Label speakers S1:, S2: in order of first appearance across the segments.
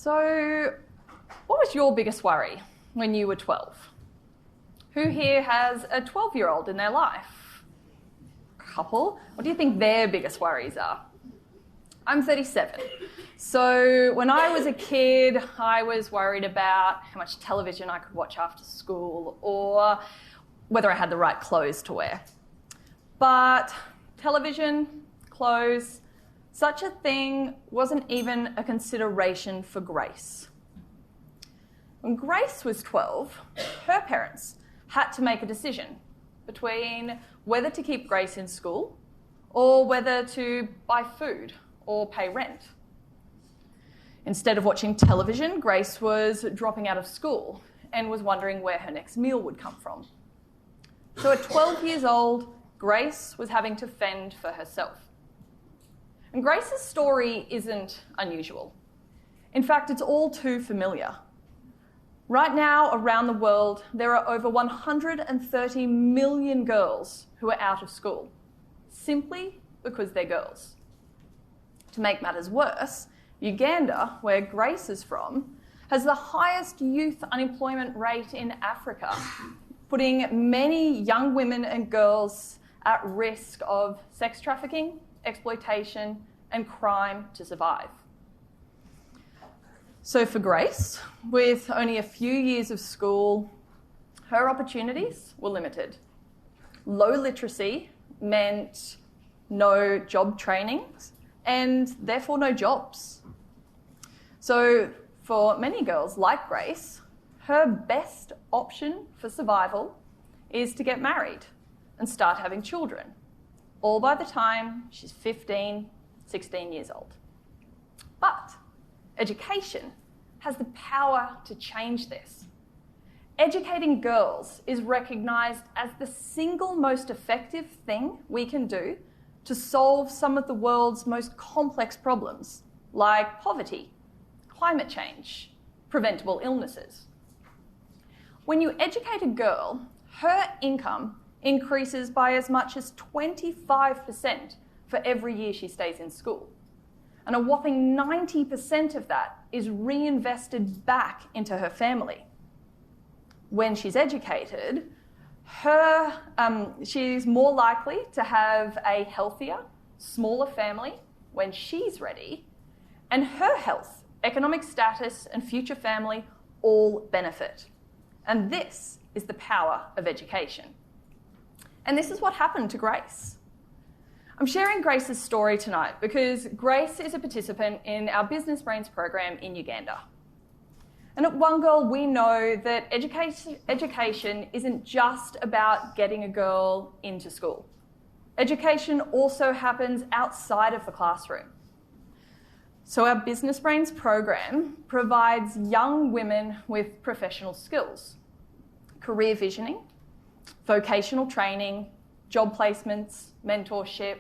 S1: So, what was your biggest worry when you were 12? Who here has a 12-year-old in their life? Couple. What do you think their biggest worries are? I'm 37. So when I was a kid, I was worried about how much television I could watch after school or whether I had the right clothes to wear. But television, clothes, such a thing wasn't even a consideration for Grace. When Grace was 12, her parents had to make a decision between whether to keep Grace in school or whether to buy food or pay rent. Instead of watching television, Grace was dropping out of school and was wondering where her next meal would come from. So at 12 years old, Grace was having to fend for herself. And Grace's story isn't unusual. In fact, it's all too familiar. Right now, around the world, there are over 130 million girls who are out of school, simply because they're girls. To make matters worse, Uganda, where Grace is from, has the highest youth unemployment rate in Africa, putting many young women and girls at risk of sex trafficking, exploitation, and crime to survive. So for Grace, with only a few years of school, her opportunities were limited. Low literacy meant no job trainings and therefore no jobs. So for many girls like Grace, her best option for survival is to get married and start having children, all by the time she's 15, 16 years old. But education has the power to change this. Educating girls is recognised as the single most effective thing we can do to solve some of the world's most complex problems, like poverty, climate change, preventable illnesses. When you educate a girl, her income increases by as much as 25% for every year she stays in school. And a whopping 90% of that is reinvested back into her family. When she's educated, she's more likely to have a healthier, smaller family when she's ready, and her health, economic status, and future family all benefit. And this is the power of education. And this is what happened to Grace. I'm sharing Grace's story tonight because Grace is a participant in our Business Brains program in Uganda. And at One Girl, we know that education isn't just about getting a girl into school. Education also happens outside of the classroom. So our Business Brains program provides young women with professional skills, career visioning, vocational training, job placements, mentorship,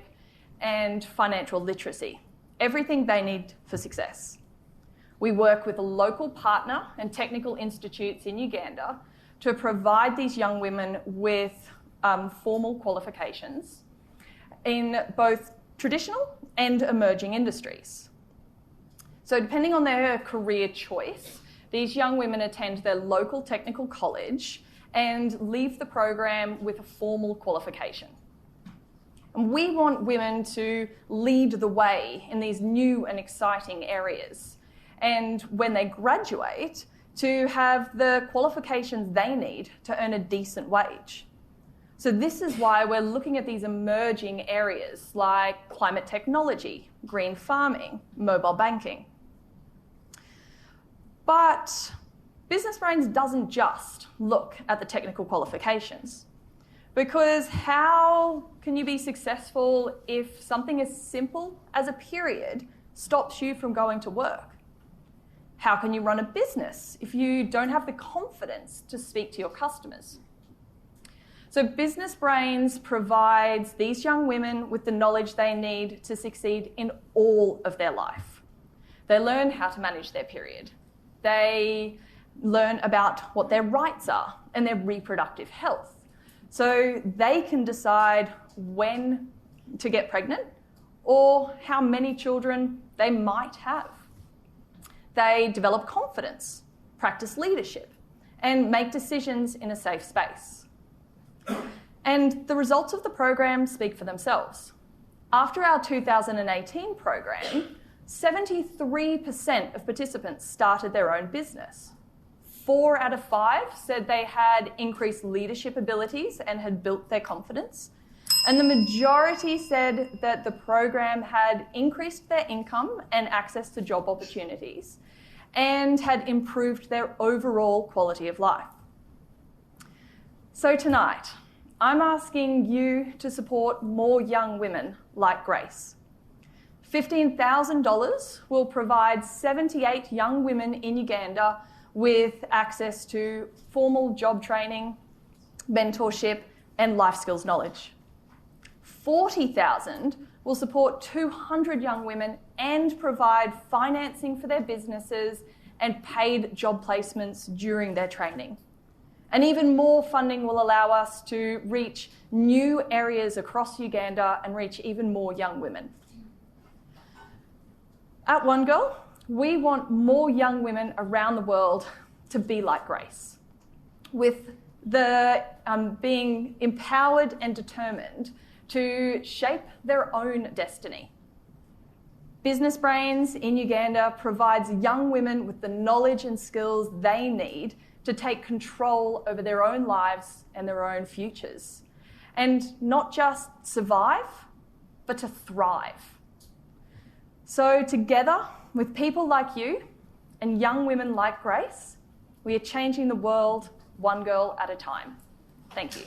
S1: and financial literacy. Everything they need for success. We work with a local partner and technical institutes in Uganda to provide these young women with formal qualifications in both traditional and emerging industries. So depending on their career choice, these young women attend their local technical college and leave the program with a formal qualification. And we want women to lead the way in these new and exciting areas. And when they graduate, to have the qualifications they need to earn a decent wage. So this is why we're looking at these emerging areas like climate technology, green farming, mobile banking. But Business Brains doesn't just look at the technical qualifications, because how can you be successful if something as simple as a period stops you from going to work? How can you run a business if you don't have the confidence to speak to your customers? So Business Brains provides these young women with the knowledge they need to succeed in all of their life. They learn how to manage their period. They learn about what their rights are and their reproductive health. So they can decide when to get pregnant or how many children they might have. They develop confidence, practice leadership, and make decisions in a safe space. And the results of the program speak for themselves. After our 2018 program, 73% of participants started their own business. 4 out of 5 said they had increased leadership abilities and had built their confidence. And the majority said that the program had increased their income and access to job opportunities and had improved their overall quality of life. So tonight, I'm asking you to support more young women like Grace. $15,000 will provide 78 young women in Uganda with access to formal job training, mentorship, and life skills knowledge. $40,000 will support 200 young women and provide financing for their businesses and paid job placements during their training. And even more funding will allow us to reach new areas across Uganda and reach even more young women. At One Girl, we want more young women around the world to be like Grace, with being empowered and determined to shape their own destiny. Business Brains in Uganda provides young women with the knowledge and skills they need to take control over their own lives and their own futures. And not just survive, but to thrive. So together, with people like you and young women like Grace, we are changing the world one girl at a time. Thank you.